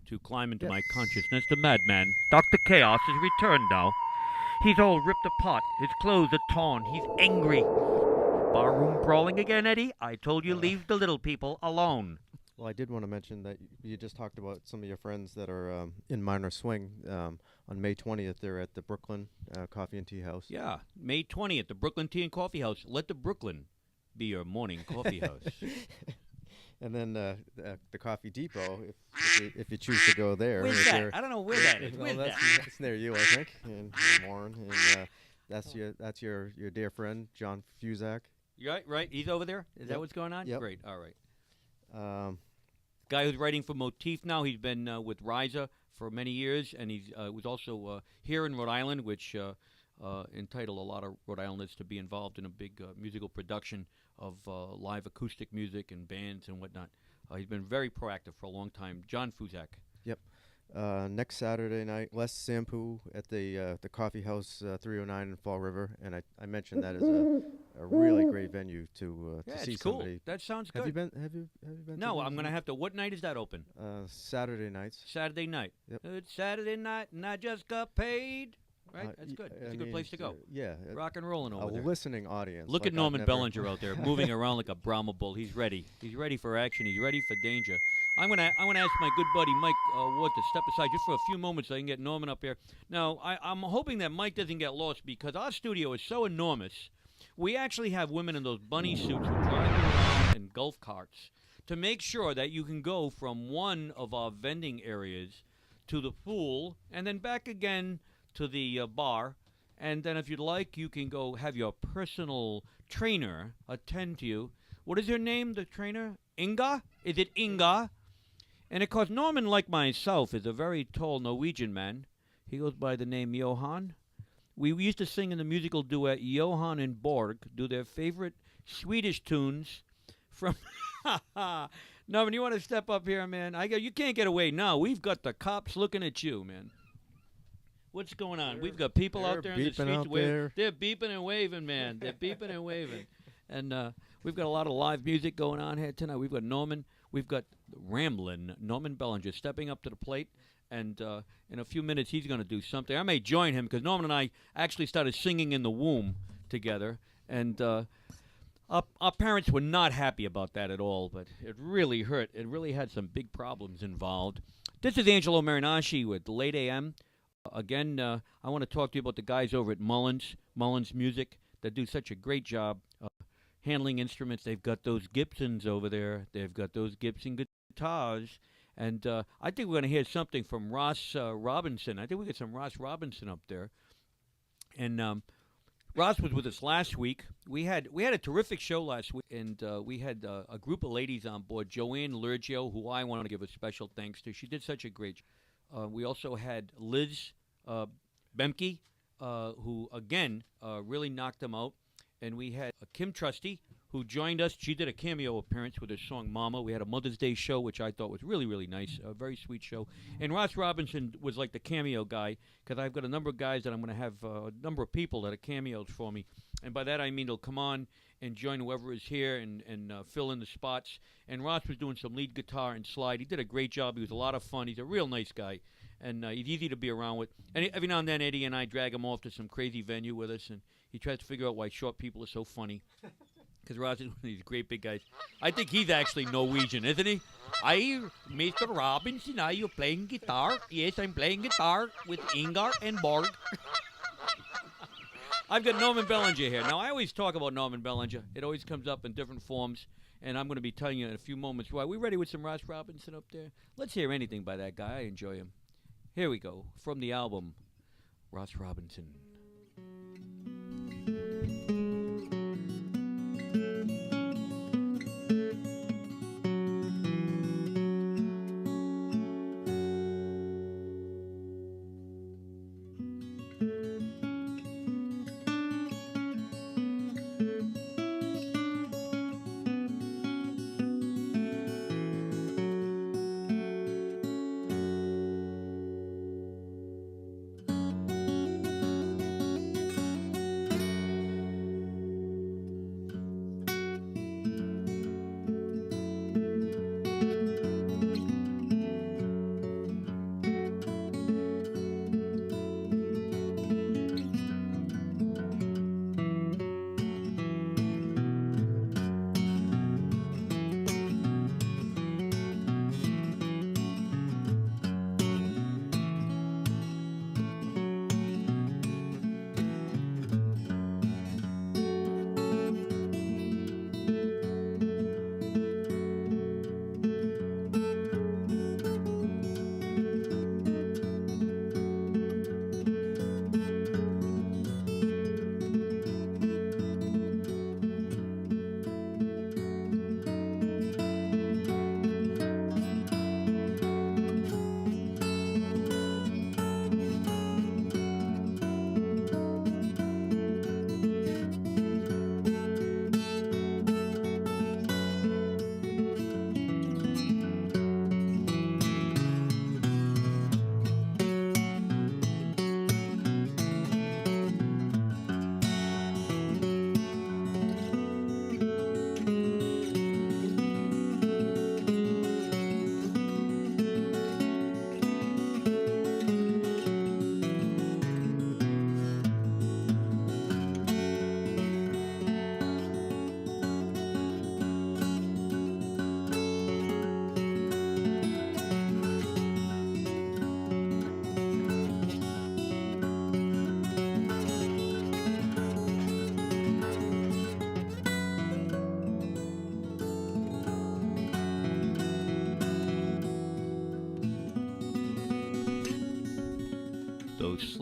To climb into my consciousness, the madman, Dr. Chaos, has returned now. He's all ripped apart. His clothes are torn. He's angry. Barroom brawling again, Eddie? I told you leave the little people alone. Well, I did want to mention that you just talked about some of your friends that are in minor swing. On May 20th, they're at the Brooklyn Coffee and Tea House. Yeah, May 20th, the Brooklyn Tea and Coffee House. Let the Brooklyn be your morning coffee house. And then the Coffee Depot, if you choose to go there. Where's if that? you're- I don't know where that is. Well, Where's that? that's near you, I think, in Warren. And that's your dear friend, John Fusak. Right. He's over there? Is that Yep. what's going on? Yep. Great. All right. Um, Guy who's writing for Motif now. He's been with Riza for many years, and he was also here in Rhode Island, which entitled a lot of Rhode Islanders to be involved in a big musical production of live acoustic music and bands and whatnot. He's been very proactive for a long time. John Fusak. Yep. Next Saturday night, Les Sampu at the Coffee House 309 in Fall River, and I mentioned that as a really great venue to Yeah, see it's cool. somebody. That sounds Have you good. been? Have you been? No, to I'm going to have to. What night is that open? Saturday nights. Saturday night. Yep. It's Saturday night, and I just got paid. Right? That's Y- good. I It's a good mean, place to go. Yeah, Rock and rolling a over there. listening audience. Look like at Norman I've never- Belanger out there moving around like a Brahma bull. He's ready. He's ready for action. He's ready for danger. I'm gonna ask my good buddy Mike Wood to step aside just for a few moments so I can get Norman up here. Now I'm hoping that Mike doesn't get lost because our studio is so enormous. We actually have women in those bunny suits who drive you around in golf carts to make sure that you can go from one of our vending areas to the pool and then back again to the bar. And then if you'd like, you can go have your personal trainer attend to you. What is her name, the trainer? Inga? Is it Inga? And of course, Norman, like myself, is a very tall Norwegian man. He goes by the name Johan. We used to sing in the musical duet Johan and Borg, do their favorite Swedish tunes from... Norman, you want to step up here, man? You can't get away now. We've got the cops looking at you, man. What's going on? We've got people out there in the beeping streets out waving. there. They're beeping and waving, man. They're beeping and waving. And we've got a lot of live music going on here tonight. We've got Norman. We've got Ramblin, Norman Belanger, stepping up to the plate. And in a few minutes, he's going to do something. I may join him because Norman and I actually started singing in the womb together. And our parents were not happy about that at all, but it really hurt. It really had some big problems involved. This is Angelo Marinosci with Late AM. Again, I want to talk to you about the guys over at Mullins Music that do such a great job handling instruments. They've got those Gibsons over there. They've got those Gibson guitars. And I think we're going to hear something from Ross Robinson. I think we got some Ross Robinson up there. And Ross was with us last week. We had a terrific show last week, and we had a group of ladies on board. Joanne Lurgio, who I want to give a special thanks to. She did such a great job. We also had Liz Bemke, who, again, really knocked them out. And we had Kim Trusty, who joined us. She did a cameo appearance with her song Mama. We had a Mother's Day show, which I thought was really, really nice. A very sweet show. And Ross Robinson was like the cameo guy, because I've got a number of guys that I'm going to have, a number of people that are cameos for me. And by that I mean they'll come on and join whoever is here and fill in the spots. And Ross was doing some lead guitar and slide. He did a great job. He was a lot of fun. He's a real nice guy. And he's easy to be around with. And every now and then, Eddie and I drag him off to some crazy venue with us, and he tries to figure out why short people are so funny. Because Ross is one of these great big guys. I think he's actually Norwegian, isn't he? Mr. Robinson, are you playing guitar? Yes, I'm playing guitar with Ingar and Borg. I've got Norman Belanger here. Now, I always talk about Norman Belanger. It always comes up in different forms, and I'm going to be telling you in a few moments why. We ready with some Ross Robinson up there? Let's hear anything by that guy. I enjoy him. Here we go, from the album, Ross Robinson.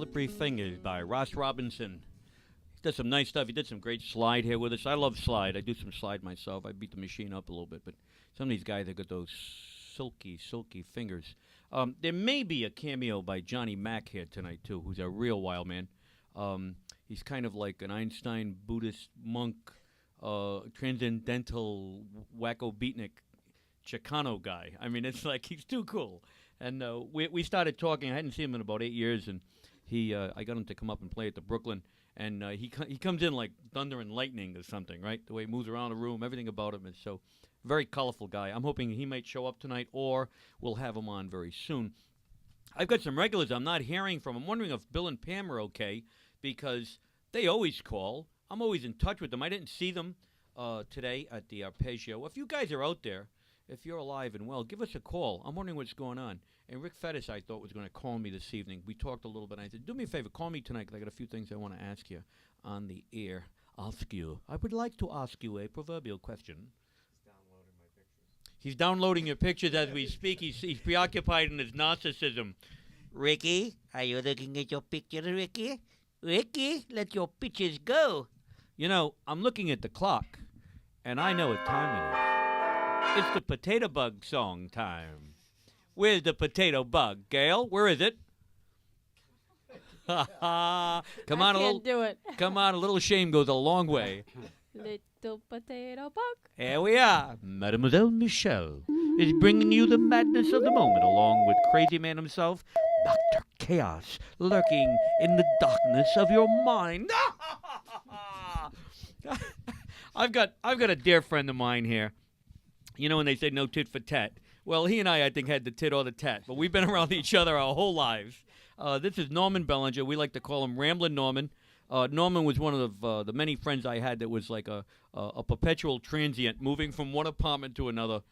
Slippery Fingers by Ross Robinson. He does some nice stuff. He did some great slide here with us. I love slide. I do some slide myself. I beat the machine up a little bit, but some of these guys, they got those silky, silky fingers. There may be a cameo by Johnny Mack here tonight, too, who's a real wild man. He's kind of like an Einstein Buddhist monk, transcendental wacko beatnik Chicano guy. I mean, it's like he's too cool. And we started talking. I hadn't seen him in about 8 years, and I got him to come up and play at the Brooklyn. And he comes in like thunder and lightning or something, right? The way he moves around the room, everything about him is so very colorful guy. I'm hoping he might show up tonight, or we'll have him on very soon. I've got some regulars I'm not hearing from. I'm wondering if Bill and Pam are okay, because they always call. I'm always in touch with them. I didn't see them today at the Arpeggio. If you guys are out there, if you're alive and well, give us a call. I'm wondering what's going on. And Rick Fettis, I thought, was going to call me this evening. We talked a little bit. I said, do me a favor, call me tonight, because I got a few things I want to ask you on the air. I would like to ask you a proverbial question. He's downloading your pictures as we speak. He's preoccupied in his narcissism. Ricky, are you looking at your pictures, Ricky? Ricky, let your pictures go. You know, I'm looking at the clock, and I know what time it is. It's the Potato Bug song time. Where's the potato bug, Gail? Where is it? Come on, I can't do it. Come on, a little shame goes a long way. Little potato bug. Here we are. Mademoiselle Michelle is bringing you the madness of the moment, along with Crazy Man himself, Dr. Chaos, lurking in the darkness of your mind. I've got a dear friend of mine here. You know when they say no tit for tat? Well, he and I think, had the tit or the tat, but we've been around each other our whole lives. This is Norman Belanger. We like to call him Ramblin' Norman. Norman was one of the many friends I had that was like a perpetual transient, moving from one apartment to another.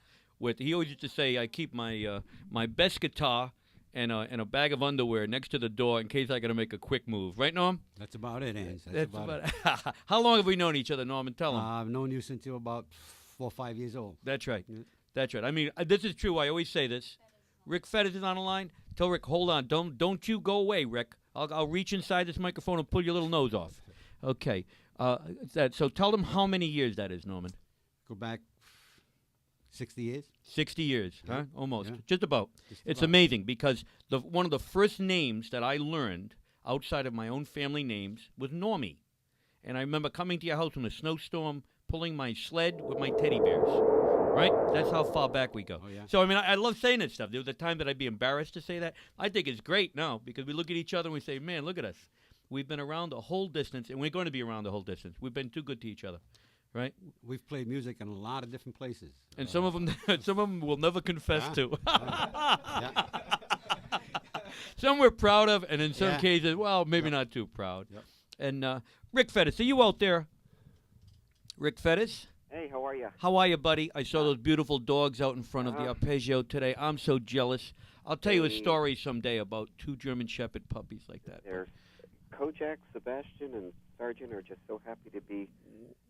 He always used to say, I keep my my best guitar and a bag of underwear next to the door in case I got to make a quick move. Right, Norm? That's about it, Ange. That's about it. How long have we known each other, Norman? Tell him. I've known you since you were about 4 or 5 years old. That's right. Yeah. That's right. I mean, this is true. I always say this. Rick Fettis is on the line. Tell Rick, hold on. Don't you go away, Rick. I'll reach inside this microphone and pull your little nose off. Okay. So tell them how many years that is, Norman. Go back 60 years. 60 years, huh? Almost. Yeah. Just about. It's amazing because one of the first names that I learned outside of my own family names was Normie. And I remember coming to your house in a snowstorm, pulling my sled with my teddy bears. Right? That's how far back we go. Oh, yeah. So, I mean, I love saying that stuff. There was a time that I'd be embarrassed to say that. I think it's great now because we look at each other and we say, man, look at us. We've been around the whole distance, and we're going to be around the whole distance. We've been too good to each other. Right? We've played music in a lot of different places. And some of them we'll never confess to. Yeah. Some we're proud of, and in some Yeah. cases, well, maybe not too proud. Yep. And Rick Fettis, are you out there? Rick Fettis? Hey, how are you? How are you, buddy? I saw those beautiful dogs out in front of the Arpeggio today. I'm so jealous. I'll tell you a story someday about 2 German Shepherd puppies like that. There's Kojak, Sebastian, and Sergeant are just so happy to be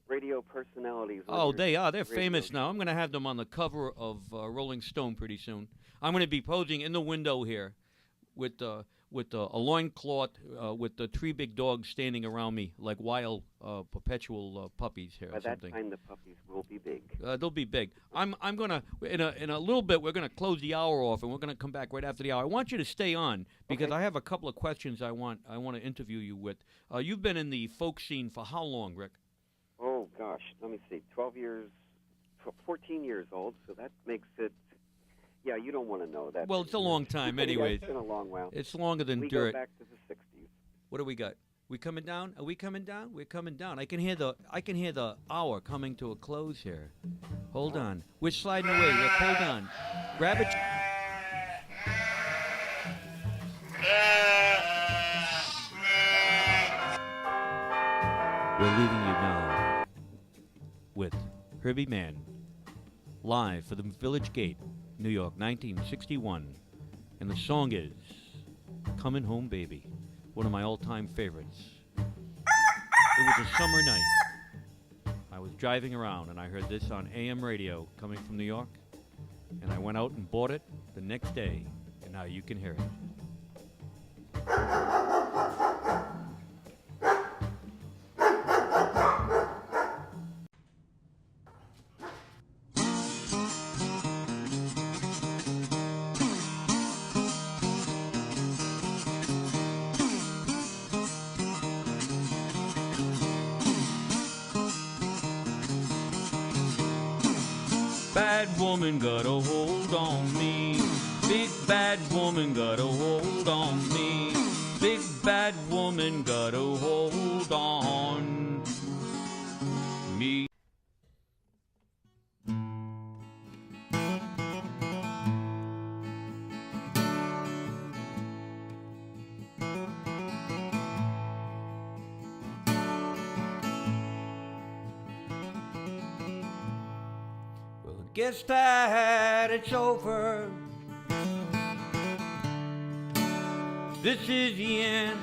radio personalities. Oh, they are. They're radio famous now. I'm going to have them on the cover of Rolling Stone pretty soon. I'm going to be posing in the window here with a loincloth with the 3 big dogs standing around me like wild perpetual puppies here. By or that something. time, the puppies will be big. They'll be big. I'm gonna in a little bit. We're gonna close the hour off, and we're gonna come back right after the hour. I want you to stay on because I have a couple of questions I want to interview you with. You've been in the folk scene for how long, Rick? Oh, gosh. Let me see. 12 years, 14 years old, so that makes it... Yeah, you don't want to know that. Well, it's a long time, anyways. Yeah, it's been a long while. It's longer than we dirt. go back to the 60s. What do we got? We coming down? Are we coming down? We're coming down. I can hear the hour coming to a close here. Hold on. We're sliding away, Rick. Hold on. Grab it. We're leaving you now with Herbie Mann, live for the Village Gate, New York, 1961. And the song is Coming Home Baby, one of my all-time favorites. It was a summer night. I was driving around and I heard this on AM radio coming from New York, and I went out and bought it the next day, and now you can hear it. bad woman got a hold on me. Big bad woman got a hold on me. Big bad woman got a hold on me. Well, I guess that it's over. This is the end.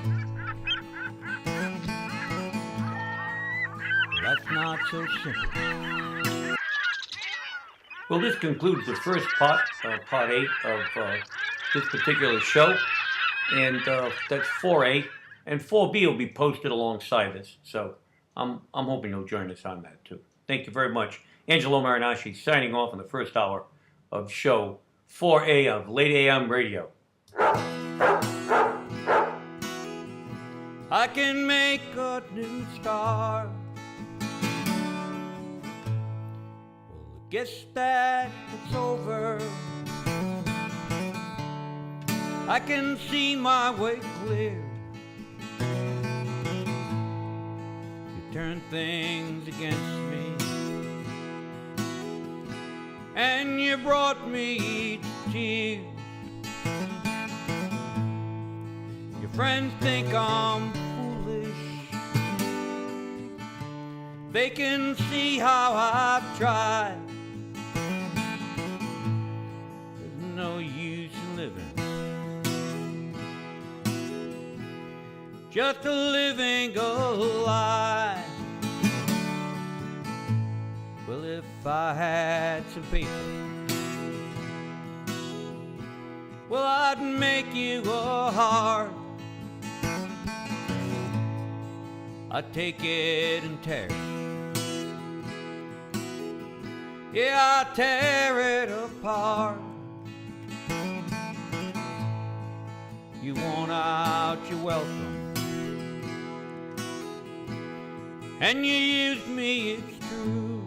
That's not so simple. Well, this concludes the first part 8 of this particular show, and that's 4A, and 4B will be posted alongside this. So I'm hoping you'll join us on that too. Thank you very much. Angelo Marinosci signing off in the first hour of show 4A of Late AM Radio. I can make a new start. Well, I guess that it's over. I can see my way clear. You turn things against me, and you brought me to tears. Your friends think I'm foolish. They can see how I've tried. There's no use in living, just a living a lie. Well, if I had some paper, well, I'd make you a heart. I'd take it and tear it. Yeah, I'd tear it apart. You want out your welcome, and you used me, it's true.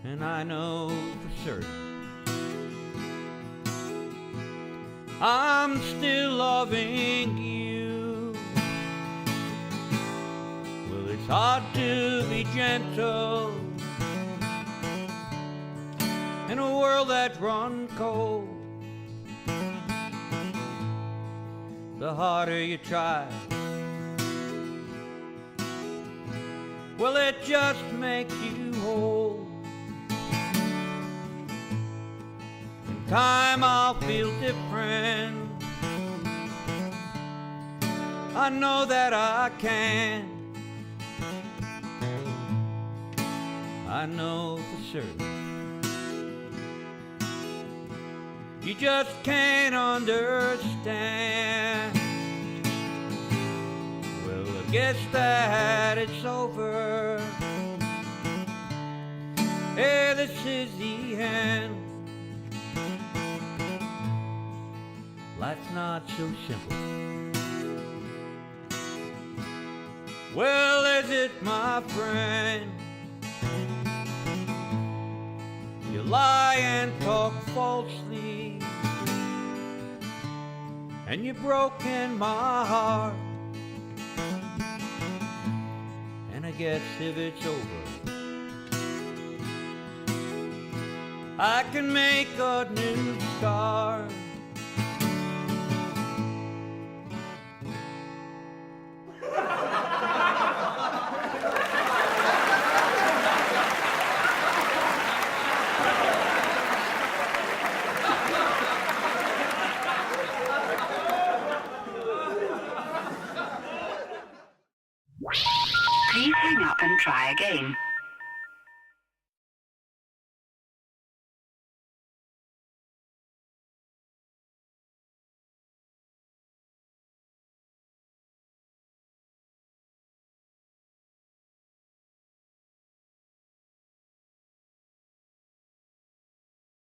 And I know for certain I'm still loving you. Well, it's hard to be gentle in a world that runs cold. The harder you try, well, it just makes you whole. In time I'll feel different, I know that I can. I know for certain you just can't understand. Well, I guess that it's over. Yeah, this is the end. Life's not so simple. Well, is it, my friend? You lie and talk falsely, and you've broken my heart. And I guess if it's over, I can make a new start. Please hang up and try again.